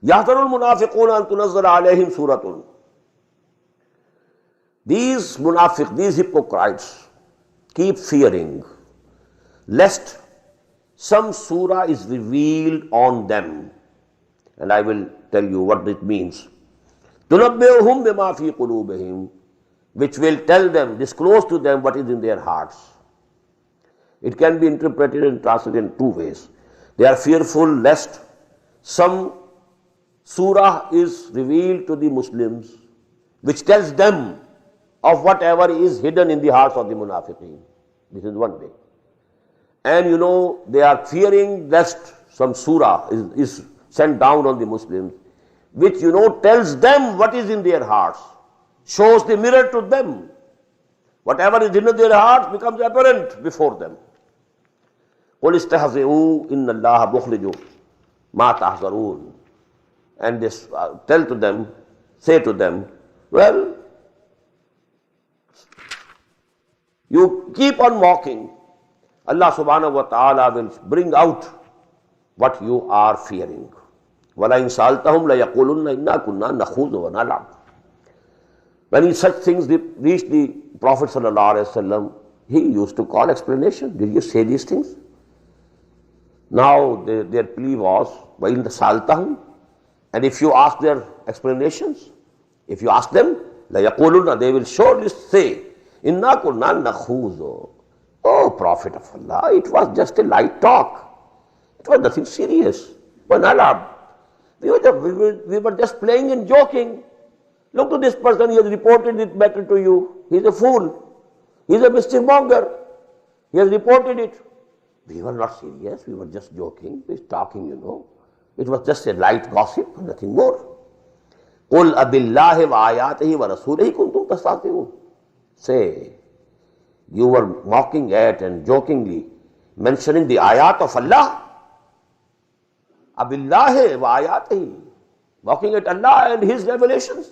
يَحْذَرُ الْمُنَافِقُونَ أَن تُنَزَّلَ عَلَيْهِمْ سُورَةٌ. These munafiq, these hypocrites keep fearing lest some surah is revealed on them. And I will tell you what it means. تُنَبِّئُهُمْ بِمَا فِي قُلُوبِهِمْ, which will tell them, disclose to them what is in their hearts. It can be interpreted and translated in two ways. They are fearful lest some surah is revealed to the Muslims which tells them of whatever is hidden in the hearts of the munafiqeen. This is one way. And they are fearing lest some surah is sent down on the Muslims which tells them what is in their hearts, shows the mirror to them. Whatever is in their hearts becomes apparent before them. قُلْ اسْتَهْزِئُوا إِنَّ اللَّهَ مُخْرِجٌ مَا تَحْذَرُونَ. And they tell to them, say to them, well, you keep on mocking. Allah subhanahu wa ta'ala will bring out what you are fearing. وَلَئِنْ سَأَلْتَهُمْ لَيَقُولُنَّ إِنَّا كُنَّا نَخُوضُ وَنَلْعَبُ. When such things reached the Prophet sallallahu alaihi wasallam, he used to call explanation. Did you say these things? Now their plea was, وَإِنْ سَأَلْتَهُمْ, and if you ask their explanations, if you ask them, لَيَقُولُنَّ, they will surely say, إِنَّا كُنَّا نَخُوضُ. Oh Prophet of Allah, it was just a light talk. It was nothing serious. وَنَلْعَبُ. We were just playing and joking. Look to this person, he has reported it better to you. He is a fool. He is a mischief monger. He has reported it. We were not serious, we were just joking, we were talking, It was just a light gossip, nothing more. قُلْ أَبِاللَّهِ وَآيَاتِهِ وَرَسُولِهِ كُنْتُمْ تَسْتَهْزِئُونَ. Say, you were mocking at and jokingly mentioning the ayat of Allah. Abillahi wa ayatihi, mocking at Allah and His revelations,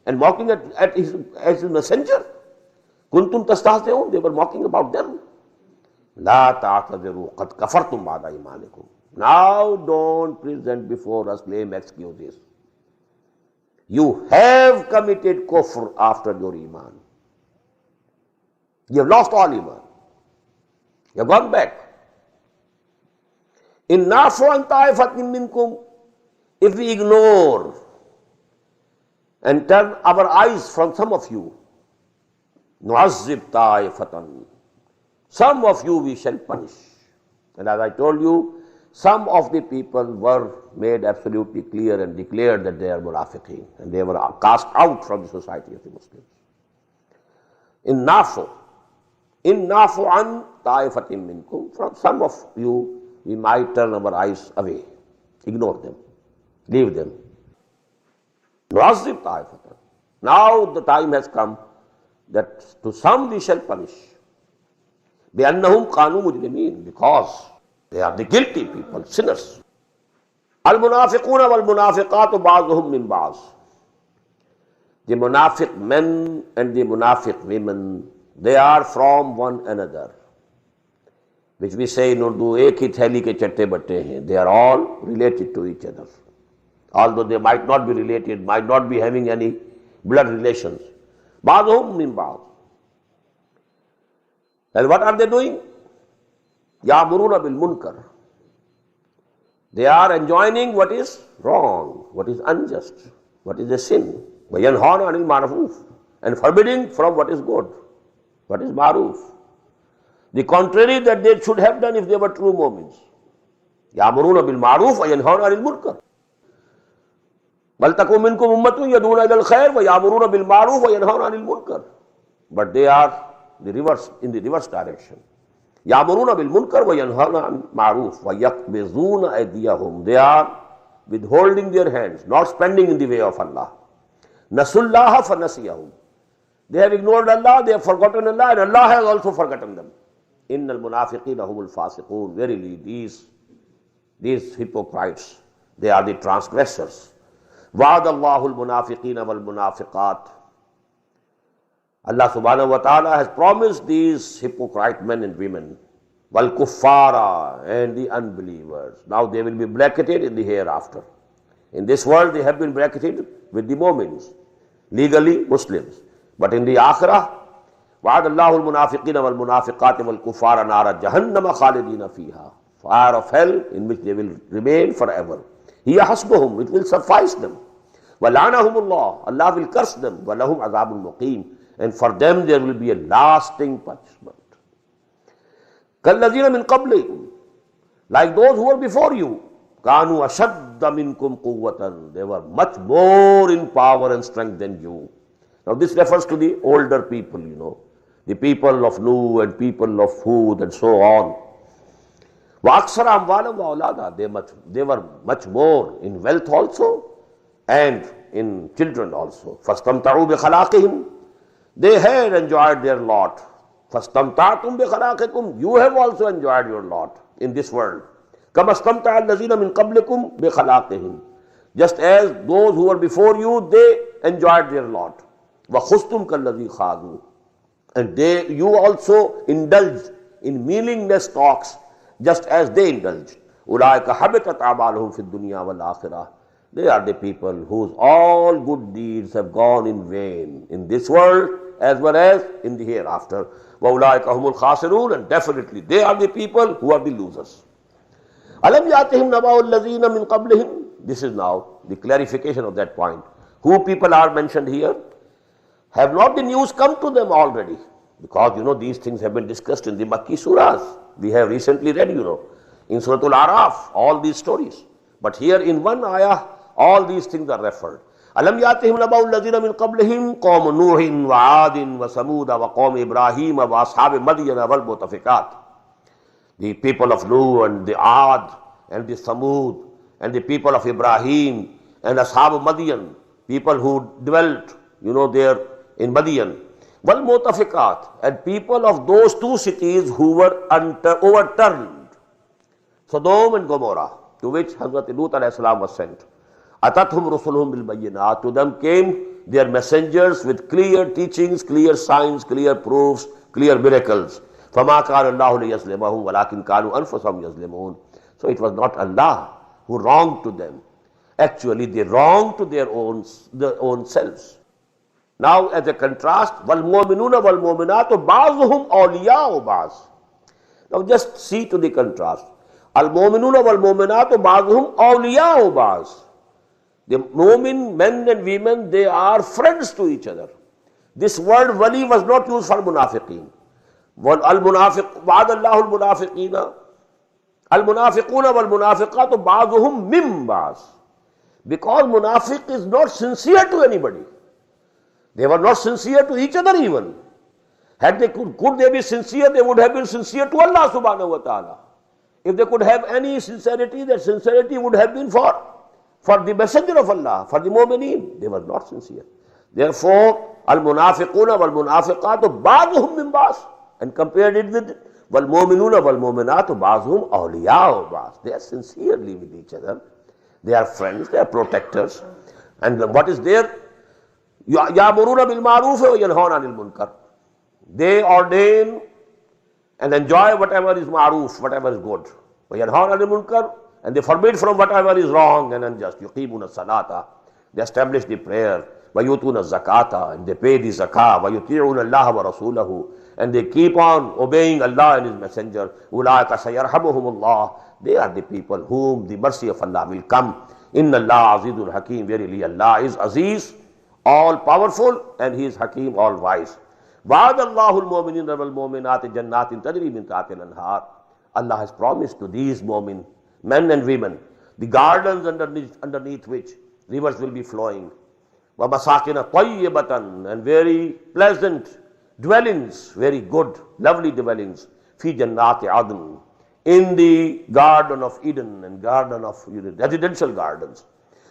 and mocking at His messenger. Kuntum tastahzi'un, they were mocking about them. La ta'tadiru qad kafartum ba'da imanikum. Now don't present before us lame excuses. You have committed kufr after your iman. You have lost all iman. You have gone back. In nafu an ta'ifatin minkum, if we ignore and turn our eyes from some of you, nu'azzib ta'ifatan, some of you we shall punish. And as I told you, some of the people were made absolutely clear and declared that they are munafiqeen, and they were cast out from the society of the Muslims. In nafu an ta'ifatin minkum, from some of you we might turn our eyes away, ignore them, leave them. Nu'azzib ta'ifatan. Now the time has come that to some we shall punish. بِأَنَّهُمْ قَانُوا مُجْرِمِينَ, because they are the guilty people, sinners. الْمُنَافِقُونَ وَالْمُنَافِقَاتُ بَعْضُهُمْ مِنْ بَعْضٍ. The munafiq men and the munafiq women, they are from one another. Which we say in Urdu, ek hi theli ke chatte batte hain. They are all related to each other. Although they might not be related, might not be having any blood relations. Ba'dhum min ba'd. And what are they doing? Ya'muruna bil munkar. They are enjoining what is wrong, what is unjust, what is a sin. Wa yanhauna 'anil ma'ruf, and forbidding from what is good, what is ma'ruf. The contrary that they should have done if they were true mu'mins. Ya'muruna bil ma'ruf wa yanhauna 'anil munkar. Bal takum minkum ummatun yad'una ila al-khair wa ya'muruna bil ma'ruf wa yanhauna 'anil munkar. But they are in the reverse direction. Ya'muruna bil munkar wa yanhauna 'anil ma'ruf wa yaqbizuna aydiyahum. They are withholding their hands, not spending in the way of Allah. Nasullaha fa nasiyahum. They have ignored Allah, they have forgotten Allah, and Allah has also forgotten them. Innal munafiqina humul fasiqun. Verily, these hypocrites, they are the transgressors. Wa'adallahu al-munafiqina wal-munafiqat. Allah subhanahu wa ta'ala has promised these hypocrite men and women, wal-kuffara, and the unbelievers. Now they will be bracketed in the hereafter. In this world they have been bracketed with the Mu'mins, legally Muslims. But in the Akhirah, وَعَدَ اللَّهُ الْمُنَافِقِينَ وَالْمُنَافِقَاتِ وَالْكُفَّارَ نَارَ جَهَنَّمَ خَالِدِينَ فِيهَا, fire of hell in which they will remain forever. هِيَ حَسْبُهُمْ, it will suffice them. وَلَعَنَهُمُ اللَّهُ, Allah will curse them. وَلَهُمْ عَذَابٌ مُقِيمٌ, and for them there will be a lasting punishment. كَالَّذِينَ مِنْ قَبْلِكُمْ, like those who were before you. كَانُوا أَشَدَّ مِنْكُمْ قُوَّةً, they were much more in power and strength than you. Now this refers to the older people, the people of Nuh and people of Hud and so on. وَأَكْثَرَ أَمْوَالًا وَأَوْلَادًا, they were much more in wealth also and in children also. فَاسْتَمْتَعُوا بِخَلَاقِهِمْ, they had enjoyed their lot. فَاسْتَمْتَعْتُمْ بِخَلَاقِكُمْ, you have also enjoyed your lot in this world. كَمَا اسْتَمْتَعَ الَّذِينَ مِنْ قَبْلِكُمْ بِخَلَاقِهِمْ, just as those who were before you, they enjoyed their lot. وَخُسْتُمْ كَالَّذِي خَاضُوا, and you also indulged in meaningless talks just as they indulged. أُولَٰئِكَ حَبِطَتْ أَعْمَالُهُمْ فِي الدُّنْيَا وَالْآخِرَةِ, they are the people whose all good deeds have gone in vain in this world as well as in the hereafter. وَأُولَٰئِكَ هُمُ الْخَاسِرُونَ, and definitely they are the people who are the losers. أَلَمْ يَأْتِهِمْ نَبَأُ الَّذِينَ مِنْ قَبْلِهِمْ, this is now the clarification of that point. Who people are mentioned here? Have not the news come to them already? Because these things have been discussed in the Makki surahs. We have recently read, in Surah Al-Araf, all these stories. But here in one ayah, all these things are referred. أَلَمْ يَأْتِهِمْ نَبَأُ الَّذِينَ مِنْ قَبْلِهِمْ قَوْمُ نُوحٍ وَعَادٍ وَثَمُودَ وَقَوْمِ إِبْرَاهِيمَ وَأَصْحَابِ مَدْيَنَ وَالْمُؤْتَفِكَاتِ, the people of Nuh and the Aad and the Thamud and the people of Ibrahim and Ashab Madian, people who dwelt, there in Madian, وَالْمُؤْتَفِكَاتِ, and people of those two cities who were overturned, Sodom and Gomorrah, to which Hazrat Lut alayhi salam was sent. أَتَتْهُمْ رُسُلُهُمْ بِالْبَيِّنَاتِ, to them came their messengers with clear teachings, clear signs, clear proofs, clear miracles. فَمَا كَانَ اللَّهُ لِيَظْلِمَهُمْ وَلَكِنْ كَانُوا أَنفُسَهُمْ يَظْلِمُونَ. So it was not Allah who wronged to them. Actually, they wronged to their own selves. Now, as a contrast, وَالْمُؤْمِنُونَ وَالْمُؤْمِنَاتُ بَعْضُهُمْ أَوْلِيَاءُ بَعْضٍ. Now, just see to the contrast. الْمُؤْمِنُونَ وَالْمُؤْمِنَاتُ بَعْضُهُمْ أَوْلِيَاءُ بَعْضٍ. The mu'min, men and women, they are friends to each other. This word wali was not used for munafiqeen. Al-munafiq, وَعَدَ اللَّهُ الْمُنَافِقِينَ الْمُنَافِقُونَ وَالْمُنَافِقَاتُ بَعْضُهُمْ مِنْ بَعْضٍ. Because munafiq is not sincere to anybody. They were not sincere to each other even. Had they could they be sincere, they would have been sincere to Allah subhanahu wa ta'ala. If they could have any sincerity, that sincerity would have been for the messenger of Allah, for the mu'mineen. They were not sincere. Therefore, al-munafiquna wal-munafiqatu ba'duhum min ba'd, and compared it with wal-mu'minuna wal-mu'minatu ba'duhum awliya'u ba'd. They are sincerely with each other. They are friends, they are protectors. And what is there? يَأْمُرُونَ بِالْمَعْرُوفِ وَيَنْهَوْنَ عَنِ الْمُنْكَرِ. They ordain and enjoy whatever is ma'roof, whatever is good. وَيَنْهَوْنَ عَنِ الْمُنْكَرِ, and they forbid from whatever is wrong and unjust. يُقِيمُونَ الصَّلَاةَ, they establish the prayer. وَيُؤْتُونَ الزَّكَاةَ, and they pay the zakah. وَيُطِيعُونَ اللَّهَ وَرَسُولَهُ, and they keep on obeying Allah and His Messenger. أُولَٰئِكَ سَيَرْحَمُهُمُ اللَّهُ, they are the people whom the mercy of Allah will come. إِنَّ اللَّهَ عَزِيزٌ حَكِيمٌ, verily Allah is Aziz, all powerful, and He is Hakim, all wise. وَعَدَ اللَّهُ الْمُؤْمِنِينَ وَالْمُؤْمِنَاتِ جَنَّاتٍ تَجْرِي مِنْ تَحْتِهَا الْأَنْهَارُ. Allah has promised to these mu'min, men and women, the gardens underneath which rivers will be flowing. وَمَسَاكِنَ طَيِّبَةً, and very pleasant dwellings, very good, lovely dwellings. فِي جَنَّاتِ عَدْنٍ, in the garden of Eden and garden of residential gardens.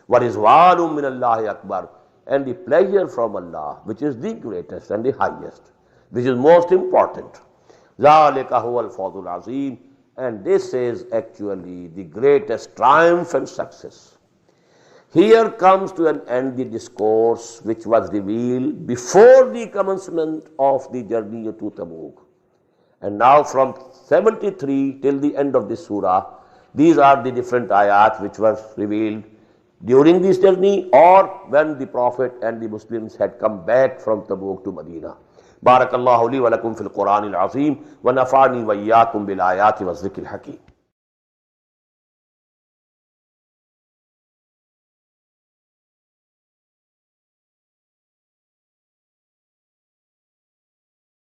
وَرِضْوَانٌ مِّنَ اللَّهِ أَكْبَرُ, and the pleasure from Allah, which is the greatest and the highest, which is most important. ذَلِكَ هُوَ الْفَوْزُ الْعَظِيمُ, and this is actually the greatest triumph and success. Here comes to an end the discourse which was revealed before the commencement of the journey to Tabuk. And now from 73 till the end of this surah, these are the different ayat which were revealed during this journey or when the Prophet and the Muslims had come back from Tabuk to Medina. Barakallahu li wa lakum fil Quran al-Azim wa nafa'ani wa iyyakum bil ayati wa dhikril hakim.